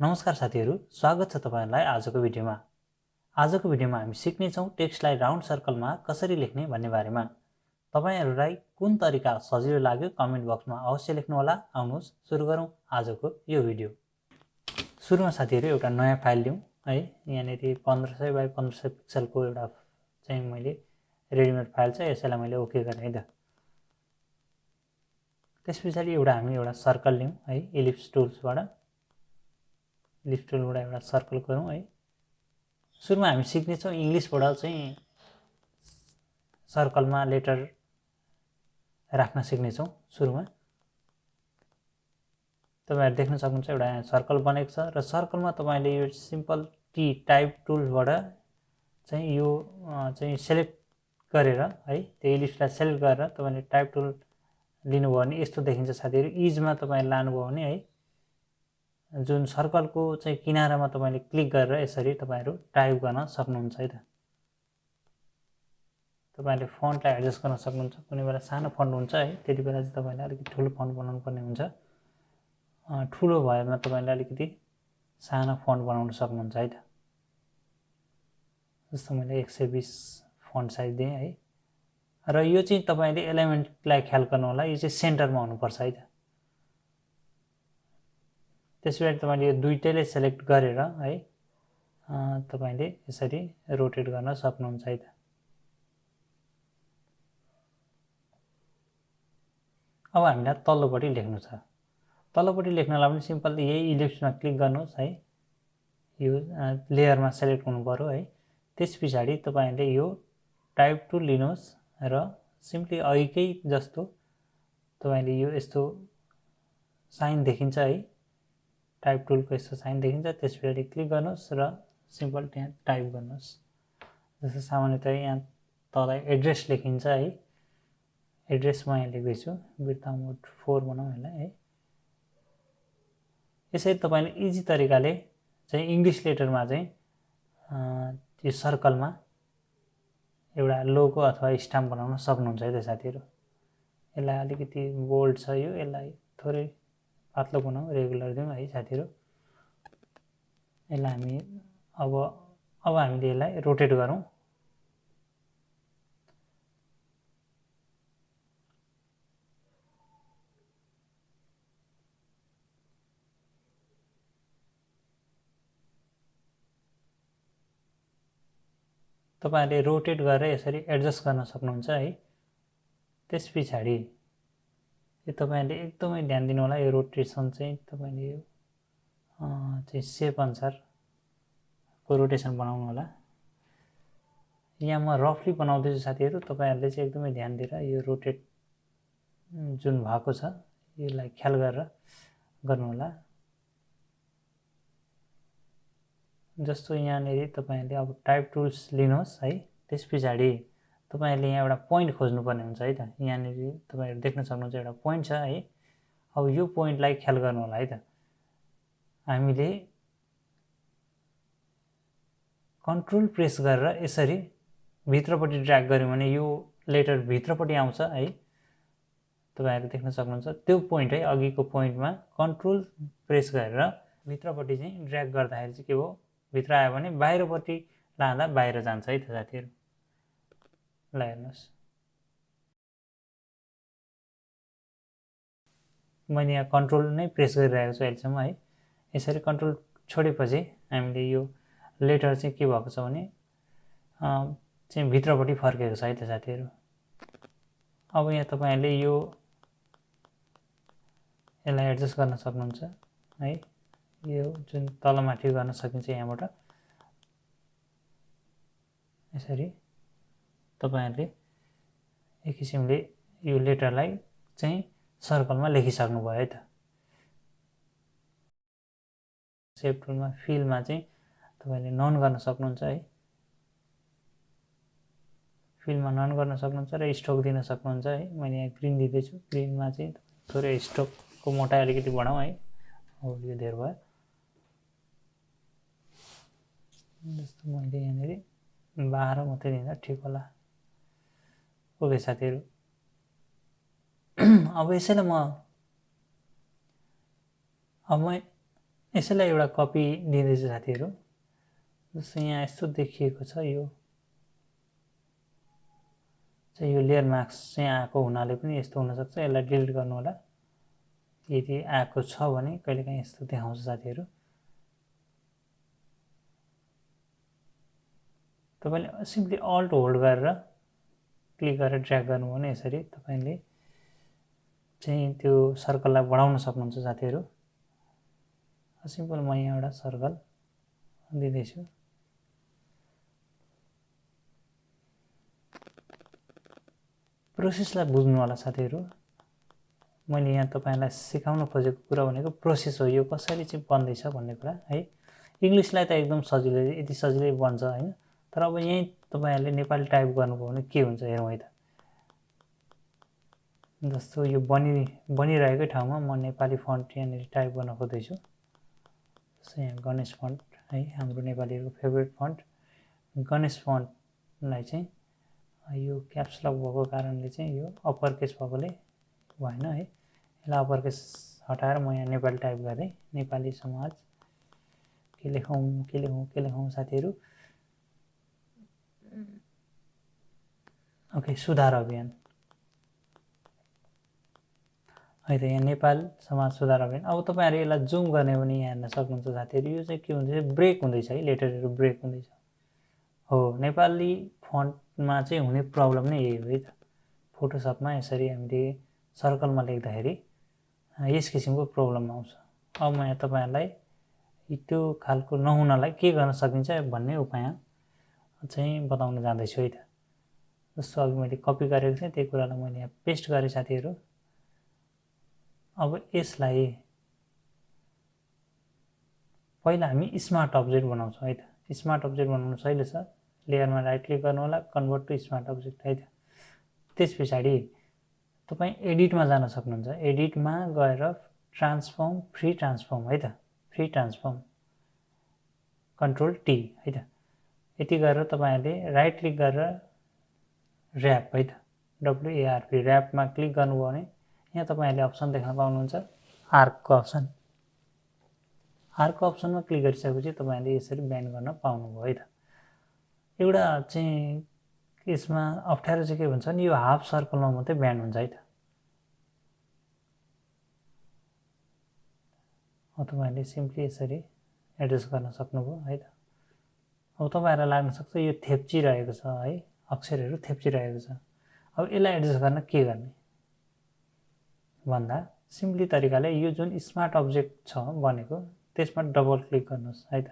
नमस्कार साथीहरू, स्वागत छ तपाईहरुलाई आजको भिडियोमा। आजको भिडियोमा हामी सिक्नेछौँ टेक्स्टलाई राउन्ड सर्कलमा कसरी लेख्ने भन्ने बारेमा। तपाईहरुलाई कुन तरिका सजिलो लाग्यो कमेन्ट बक्समा अवश्य लेख्नु होला। आउनुहोस् सुरु गरौँ आजको यो भिडियो। सुरुमा साथीहरू एउटा नयाँ फाइल लिउँ है। यहाँनेरि 1500 बाइ 1500 पिक्सलको एउटा चाहिँ मैले रेडिमेड फाइल छ, यसैलाई मैले ओके गरे है त। त्यसपछि हामी एउटा सर्कल लिउँ है, इलिप्स टुल्सबाट इलिप्स टुलबाट एउटा सर्कल गरौँ है। सुरुमा हामी सिक्नेछौँ इंग्लिशबाट चाहिँ सर्कलमा लेटर राख्न सिक्नेछौँ। सुरुमा तपाईहरु देख्न सक्नुहुन्छ एउटा सर्कल बनेको छ र सर्कलमा तपाईले यो सिम्पल टी टाइप टुलबाट चाहिँ यो चाहिँ सिलेक्ट गरेर है, त्यो इलिप्सलाई सिलेक्ट गरेर तपाईले टाइप टुल लिनुभयो भने यस्तो देखिन्छ साथीहरु। इजमा तपाईले लानुभयो भने है, जुन सर्कलको चाहिँ किनारामा तपाईले क्लिक गरेर यसरी तपाईहरु टाइप गर्न सक्नुहुन्छ है त। तपाईले फन्टलाई एडजस्ट गर्न सक्नुहुन्छ। कुनै बेला सानो फन्ट हुन्छ है, त्यतिबेला चाहिँ तपाईले अलिकति ठुलो फन्ट बनाउनु पर्ने हुन्छ। ठुलो भएमा तपाईले अलिकति सानो फन्ट बनाउन सक्नुहुन्छ है त। जस्तो मैले 120 फन्ट साइज दिएँ है। र यो चाहिँ तपाईले एलिमेन्टलाई ख्याल गर्नु होला, यो चाहिँ सेन्टरमा हुनुपर्छ है त। त्यसैले तपाईले यो दुईटैले सिलेक्ट गरेर है तपाईले यसरी रोटेट गर्न सक्नुहुन्छ है त। अब हामीलाई तल्लोपट्टि लेख्नु छ। तल्लोपट्टि लेख्नलाई पनि सिम्पल यही इलिप्समा क्लिक गर्नुहोस् है। यो लेयरमा सिलेक्ट हुनु पर्यो है। त्यसपछि तपाईले यो टाइप टुल लिनुहोस् र सिम्पली अघिकै जस्तो तपाईले यो यस्तो साइन देखिन्छ है, टाइप टुलको यस्तो साइन देखिन्छ। त्यसपछि क्लिक गर्नुहोस् र सिम्पल त्यहाँ टाइप गर्नुहोस्। जस्तो सामान्यतया यहाँ तल एड्रेस लेखिन्छ है। एड्रेस म यहाँ लेख्दैछु, विड्थ मोड 4 बनाउँ यसलाई है। यसरी तपाईले इजी तरिकाले चाहिँ इंग्लिश लेटरमा चाहिँ यो सर्कलमा एउटा लोगो अथवा स्टाम्प बनाउन सक्नुहुन्छ है त साथीहरु। यसलाई अलिकति बोल्ड छ यो, यसलाई थोरै पातलो बनाऊ, रेगुलर दिउँ है साथीहरु। यसलाई हामी अब हामीले यसलाई रोटेट गरौँ। तपाईले रोटेट गरेर यसरी एडजस्ट गर्न सक्नुहुन्छ है। त्यसपछि यो तपाईले एकदमै ध्यान दिनु होला। यो रोटेसन चाहिँ तपाईले यो चाहिँ शेप अनुसार को रोटेसन बनाउनु होला। यहाँ म रफली बनाउँदैछु साथीहरु, तपाईहरुले चाहिँ एकदमै ध्यान दिएर यो रोटेट जुन भएको छ यसलाई ख्याल गरेर गर्नु होला। जस्तो यहाँनेरि तपाईले अब टाइप टुल्स लिनुहोस् है। त्यसपछि तपाईले यहाँ एउटा पोइन्ट खोज्नु पर्ने हुन्छ है त। यहाँनेरि तपाईहरु देख्न सक्नुहुन्छ एउटा पोइन्ट छ है। अब यो पोइन्टलाई ख्याल गर्नु होला है त। हामीले कन्ट्रोल प्रेस गरेर यसरी भित्रपट्टि ड्र्याग गर्यौं भने यो लेटर भित्रपट्टि आउँछ है। तपाईहरु देख्न सक्नुहुन्छ त्यो पोइन्ट है, अघिको पोइन्टमा कन्ट्रोल प्रेस गरेर भित्रपट्टि चाहिँ ड्र्याग गर्दाखेरि चाहिँ के हो, भित्र आयो भने बाहिरपट्टि लाँदा बाहिर जान्छ है त साथीहरु। ल हेर्नुस्, मैले यहाँ कन्ट्रोल नै प्रेस गरिरहेको छु अहिलेसम्म है। यसरी कन्ट्रोल छोडेपछि हामीले यो लेटर चाहिँ के भएको छ भने चाहिँ भित्रपट्टि फर्केको छ है त साथीहरु। अब यहाँ तपाईहरुले यो यसलाई एडजस्ट गर्न सक्नुहुन्छ है। यो जुन तलमाथि गर्न सकिन्छ यहाँबाट यसरी तपाईहरुले एक किसिमले यो लेटरलाई चाहिँ सर्कलमा लेखिसक्नु भयो है त। शेप टुलमा फिलमा चाहिँ तपाईले नन गर्न सक्नुहुन्छ है। फिलमा नन गर्न सक्नुहुन्छ र स्ट्रोक दिन सक्नुहुन्छ है। मैले यहाँ ग्रीन दिदैछु। ग्रीनमा चाहिँ थोरै स्ट्रोकको मोटाइ अलिकति बढाउँ है। हो यो धेरै भयो। जस्तो मैले यहाँनेरि 12 मात्रै दिँदा ठिक होला। ओके साथीहरु, अब यसैलाई म यसैलाई एउटा कपी दिँदैछु साथीहरू। जस्तो यहाँ यस्तो देखिएको छ, यो चाहिँ यो लेयर मार्क्स चाहिँ आएको हुनाले पनि यस्तो हुनसक्छ। यसलाई डिलिट गर्नु होला। यदि आएको छ भने कहिलेकाहीँ यस्तो देखाउँछ साथीहरू। तपाईँले सिम्पली अल्ट होल्ड गरेर क्लिक गरेर ड्र्याग गर्नुभयो भने यसरी तपाईँले चाहिँ त्यो सर्कललाई बढाउन सक्नुहुन्छ साथीहरू। सिम्पल म यहाँ एउटा सर्कल दिँदैछु। प्रोसेसलाई बुझ्नु होला साथीहरू। मैले यहाँ तपाईँलाई सिकाउन खोजेको कुरा भनेको प्रोसेस हो, यो कसरी चाहिँ बन्दैछ भन्ने कुरा है। इङ्ग्लिसलाई त एकदम सजिलै, यति सजिलै बन्छ हैन। तर अब यहीँ तपाईँहरूले नेपाली टाइप गर्नुभयो भने के हुन्छ हेरौँ है त। जस्तो यो बनिरहेकै ठाउँमा म नेपाली फन्ट यहाँनिर टाइप गर्न खोज्दैछु। जस्तो यहाँ गणेश फन्ट है, हाम्रो नेपालीहरूको फेभरेट फन्ट। गणेश फन्टलाई चाहिँ यो क्याप्स लक भएको कारणले चाहिँ यो अप्पर केस भएकोले भएन है। यसलाई अप्पर केस हटाएर म यहाँ नेपाली टाइप गरेँ। नेपाली समाज के लेखौँ साथीहरू। ओके, सुधार अभियान है त। यहाँ नेपाल समाज सुधार अभियान। अब तपाईँहरू यसलाई जुम गर्ने भने यहाँ हेर्न सक्नुहुन्छ साथीहरू। यो चाहिँ के हुँदैछ, ब्रेक हुँदैछ है, लेटरहरू ब्रेक हुँदैछ हो। नेपाली फन्टमा चाहिँ हुने प्रब्लम नै यही हो है त। फोटोसपमा यसरी हामीले सर्कलमा लेख्दाखेरि यस किसिमको प्रब्लम आउँछ। अब म यहाँ तपाईँहरूलाई त्यो खालको नहुनलाई के गर्न सकिन्छ भन्ने उपाय चाहिँ बताउन जाँदैछु है त। जस्तो अघि मैले कपी गरेको थिएँ त्यही कुरालाई मैले यहाँ पेस्ट गरेँ साथीहरू। अब यसलाई पहिला हामी स्मार्ट अब्जेक्ट बनाउँछौँ है त। स्मार्ट अब्जेक्ट बनाउनु सजिलो छ। लेयरमा राइट क्लिक गर्नु होला, कन्भर्ट टु स्मार्ट अब्जेक्ट है त। त्यस पछाडि तपाईँ एडिटमा जान सक्नुहुन्छ। एडिटमा गएर ट्रान्सफर्म, फ्री ट्रान्सफर्म है त, फ्री ट्रान्सफर्म, कन्ट्रोल टी है त। यति गरेर तपाईँहरूले राइट क्लिक गरेर ऱ्याप है त, डब्लुएआरपी ऱ्यापमा क्लिक गर्नुभयो भने यहाँ तपाईँहरूले अप्सन देख्न पाउनुहुन्छ, आर्कको अप्सन। आर्कको अप्सनमा क्लिक गरिसकेपछि तपाईँहरूले यसरी ब्यान्ड गर्न पाउनुभयो है त। एउटा चाहिँ यसमा अप्ठ्यारो चाहिँ के भन्छ नि, यो हाफ सर्कलमा मात्रै ब्यान्ड हुन्छ है त। अब तपाईँहरूले सिम्पली यसरी एडजस्ट गर्न सक्नुभयो है त। अब तपाईँहरूलाई लाग्न सक्छ यो थेप्चिरहेको छ है, अक्षरहरू थेप्चिरहेको छ। अब यसलाई एडजस्ट गर्न के गर्ने भन्दा सिम्पली तरिकाले यो जुन स्मार्ट अब्जेक्ट छ बनेको त्यसमा डबल क्लिक गर्नुहोस् है त।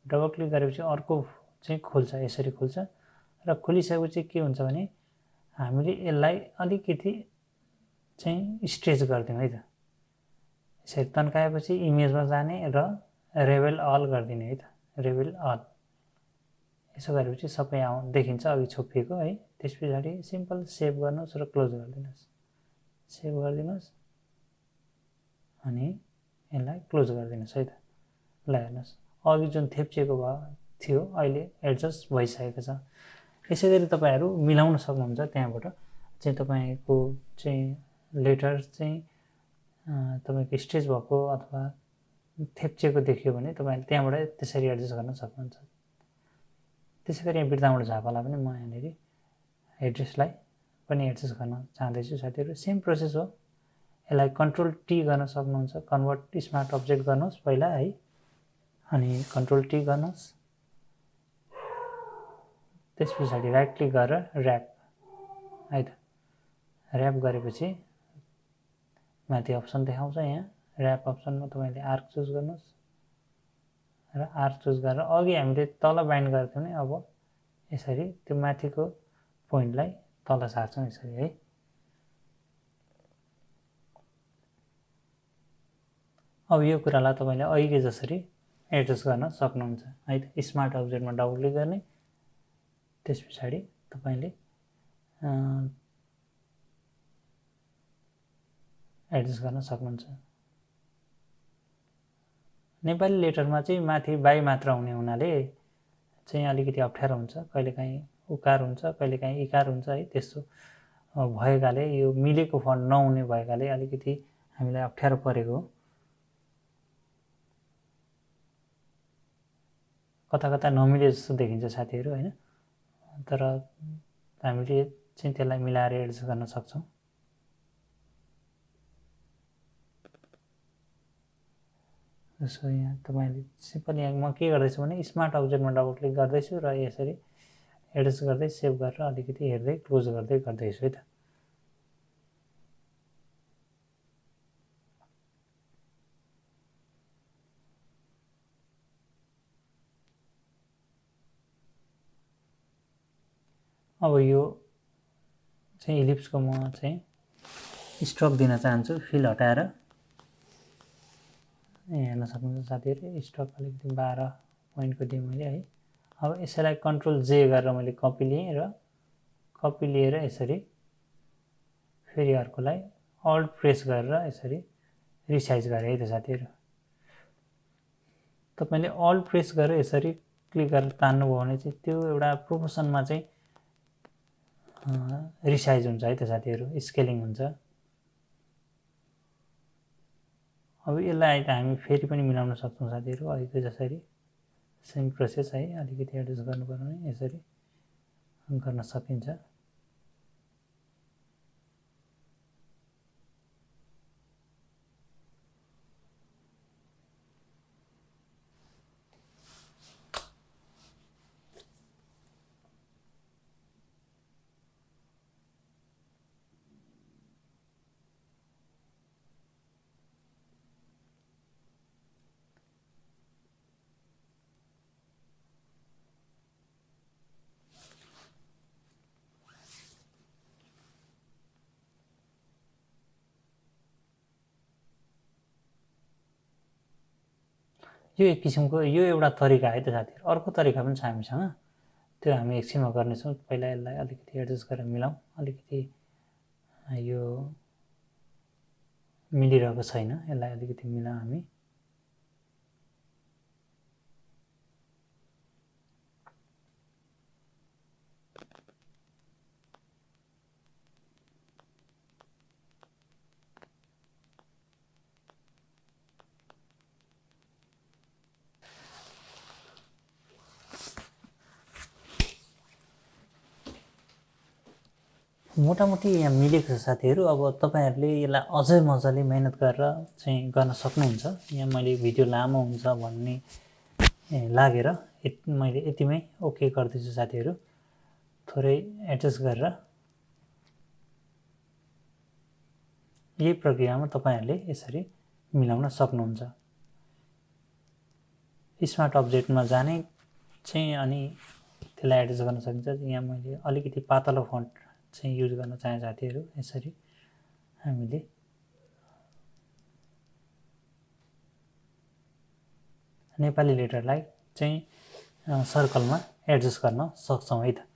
डबल क्लिक गरेपछि अर्को चाहिँ खुल्छ, यसरी खुल्छ। र खुलिसकेपछि के हुन्छ भने हामीले यसलाई अलिकति चाहिँ स्ट्रेच गरिदिउँ है त। यसरी तन्काएपछि इमेजमा जाने र रेबेल अल गरिदिने है त, रेबेल अल। यसो गरेपछि सबै देखिन्छ अघि छोपिएको है। त्यस पछाडि सिम्पल सेभ गर्नुहोस् र क्लोज गरिदिनुहोस्। सेभ गरिदिनुहोस् अनि यसलाई क्लोज गरिदिनुहोस् है त। ल हेर्नुहोस्, अघि जुन थेप्चिएको थियो अहिले एडजस्ट भइसकेको छ। यसै गरी तपाईँहरू मिलाउन सक्नुहुन्छ। त्यहाँबाट चाहिँ तपाईँको चाहिँ लेटर चाहिँ तपाईँको स्ट्रेच भएको अथवा थेप्चिएको देखियो भने तपाईँले त्यहाँबाट त्यसरी एडजस्ट गर्न सक्नुहुन्छ। त्यसै गरी यहाँ बिर्तामोड झापालाई पनि म यहाँनिर एड्रेसलाई पनि एडजस्ट गर्न चाहँदैछु साथीहरू। सेम प्रोसेस हो। यसलाई कन्ट्रोल टी गर्न सक्नुहुन्छ। कन्भर्ट स्मार्ट अब्जेक्ट गर्नुहोस् पहिला है, अनि कन्ट्रोल टी गर्नुहोस्। त्यस पछाडि राइट क्लिक गरेर ऱ्याप है त। ऱ्याप गरेपछि माथि अप्सन देखाउँछ, यहाँ ऱ्याप अप्सनमा तपाईँले आर्क चुज गर्नुहोस् र आर्क चुज गरेर अघि हामीले तल बाइन्ड गरेको थियौँ नि, अब यसरी त्यो माथिको पोइन्टलाई तल सार्छौँ यसरी है। अब यो कुरालाई तपाईँले अघिकै जसरी एडजस्ट गर्न सक्नुहुन्छ है त। स्मार्ट अब्जेक्टमा डबल क्लिक गर्ने, त्यस पछाडि तपाईँले एडजस्ट गर्न सक्नुहुन्छ। नेपाली लेटरमा चाहिँ माथि बाई मात्रा हुने हुनाले चाहिँ अलिकति अप्ठ्यारो हुन्छ। कहिलेकाहीँ उकार हुन्छ, कहिलेकाहीँ इकार हुन्छ है। त्यस्तो भएकाले यो मिलेको फन्ट नहुने भएकाले अलिकति हामीलाई अप्ठ्यारो परेको हो। कता कता नमिले जस्तो देखिन्छ साथीहरू हैन, तर हामीले चाहिँ त्यसलाई मिलाएर एडजस्ट गर्न सक्छौँ। जस्तो यहाँ तपाईँले सिम्पल यहाँ म के गर्दैछु भने स्मार्ट अब्जेक्टमा डबल क्लिक गर्दैछु र यसरी एडजस्ट गर्दै सेभ गरेर अलिकति हेर्दै क्लोज गर्दै गर्दैछु है त। अब यो चाहिँ इलिप्सको म चाहिँ स्ट्रोक दिन चाहन्छु, फिल हटाएर हेर्न सक्नुहुन्छ साथीहरू, स्ट्रोक अलिकति 12 पोइन्टको दिएँ मैले है। अब यसैलाई कन्ट्रोल जे गरेर मैले कपी लिएँ र कपी लिएर यसरी फेरि अर्कोलाई अल्ट प्रेस गरेर यसरी रिसाइज गरेँ है त साथीहरू। तपाईँले अल्ट प्रेस गरेर यसरी क्लिक गरेर तान्नुभयो भने चाहिँ त्यो एउटा प्रोपोर्सनमा चाहिँ रिसाइज हुन्छ है त साथीहरू, स्केलिङ हुन्छ। अब यसलाई त हामी फेरि पनि मिलाउन सक्छौँ साथीहरू, अघिको जसरी सेम प्रोसेस है, अलिकति एडजस्ट गर्नुपर्यो भने यसरी गर्न सकिन्छ। यो एक किसिमको यो एउटा तरिका है त साथीहरू। अर्को तरिका पनि छ हामीसँग, त्यो हामी एकछिनमा गर्नेछौँ। पहिला यसलाई अलिकति एडजस्ट गरेर मिलाउँ, अलिकति यो मिलिरहेको छैन, यसलाई अलिकति मिलाउँ हामी। मोटामोटी यहाँ मिलेको छ साथीहरू। अब तपाईँहरूले यसलाई अझै मजाले मेहनत गरेर चाहिँ गर्न सक्नुहुन्छ। यहाँ मैले भिडियो लामो हुन्छ भन्ने लागेर मैले यतिमै ओके गर्दैछु साथीहरू। थोरै एडजस्ट गरेर यही प्रक्रियामा तपाईँहरूले यसरी मिलाउन सक्नुहुन्छ। स्मार्ट अब्जेक्टमा जाने चाहिँ अनि त्यसलाई एडजस्ट गर्न सकिन्छ। यहाँ मैले अलिकति पातलो फन्ट चाहिँ युज गर्न चाहे साथीहरू। यसरी हामीले नेपाली लेटरलाई चाहिँ सर्कलमा एडजस्ट गर्न सक्छौँ है त।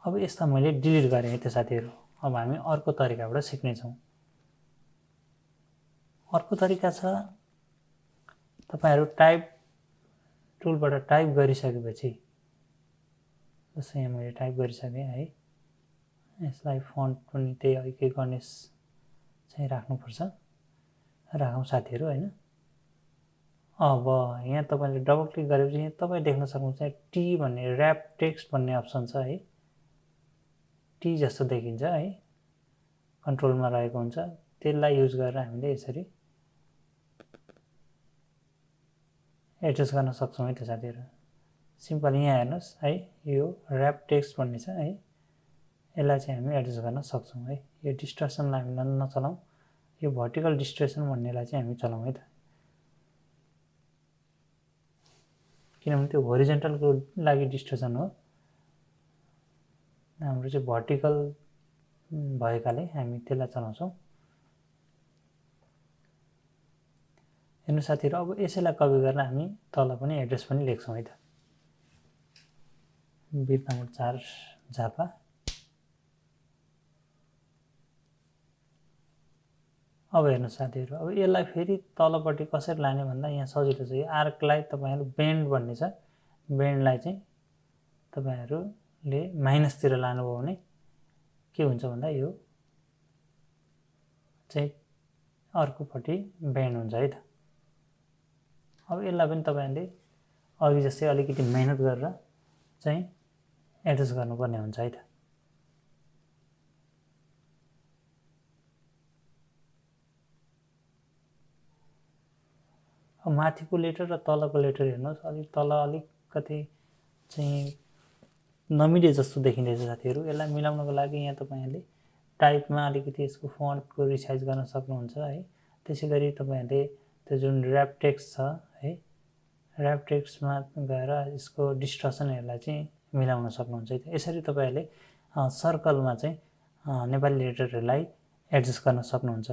अब यस्ता मैले डिलिट गरेँ है त साथीहरू। अब हामी अर्को तरिकाबाट सिक्नेछौँ। अर्को तरिका छ, तपाईँहरू टाइप टुलबाट टाइप गरिसकेपछि, जस्तै यहाँ मैले टाइप गरिसकेँ है, यसलाई फन्ट पनि त्यही अघिकै गणेश चाहिँ राख्नुपर्छ। राखौँ साथीहरू हैन। अब यहाँ तपाईँले डबल क्लिक गरेपछि यहाँ तपाईँ देख्न सक्नुहुन्छ टी भन्ने ऱ्याप टेक्स्ट भन्ने अप्सन छ है। टी जस्तो देखिन्छ है, कन्ट्रोलमा रहेको हुन्छ। त्यसलाई युज गरेर हामीले यसरी एडजस्ट गर्न सक्छौँ है त साथीहरू। सिम्पल यहाँ हेर्नुहोस् है, यो ऱ्याप टेक्स्ट भन्ने छ है, यसलाई चाहिँ हामी एडजस्ट गर्न सक्छौँ है। यो डिस्टर्सनलाई हामी नचलाउँ, यो भर्टिकल डिस्टर्सन भन्नेलाई चाहिँ हामी चलाउँ है त, किनभने त्यो होरिजेन्टलको लागि डिस्टर्सन हो। हाम्रो चाहिँ भर्टिकल भएकाले हामी त्यसलाई चलाउँछौँ। हेर्नु साथीहरू, अब यसैलाई कपी गरेर हामी तल पनि एड्रेस पनि लेख्छौँ है त। बिर्तामोड 4 झापा। अब हेर्नु साथीहरू, अब यसलाई फेरि तलपट्टि कसरी लाने भन्दा यहाँ सजिलो छ। यो आर्कलाई तपाईँहरू बेन्ड भन्ने छ, बेन्डलाई चाहिँ तपाईँहरूले माइनसतिर लानुभयो भने के हुन्छ भन्दा यो चाहिँ अर्कोपट्टि बेन्ड हुन्छ है त। अब यसलाई पनि तपाईहरुले अघि जस्तै अलिकति मेहनत गरेर चाहिँ एडजस्ट गर्नुपर्ने हुन्छ है त। अब माथिको लेटर र तलको लेटर हेर्नुहोस्, अलि तल अलिकति चाहिँ नमिले जस्तो देखिँदैछ साथीहरु। यसलाई मिलाउनको लागि यहाँ तपाईहरुले टाइपमा अलिकति यसको फन्टको रिसाइज गर्न सक्नुहुन्छ है। त्यसैगरी तपाईहरुले त्यो जुन र्याप टेक्स्ट छ है, र्याप टेक्स्टमा गएर यसको डिस्टर्सनहरुलाई चाहिँ मिलाउन सक्नुहुन्छ है। यसरी तपाईहरुले सर्कलमा चाहिँ नेपाली लेटरहरुलाई एडजस्ट गर्न सक्नुहुन्छ।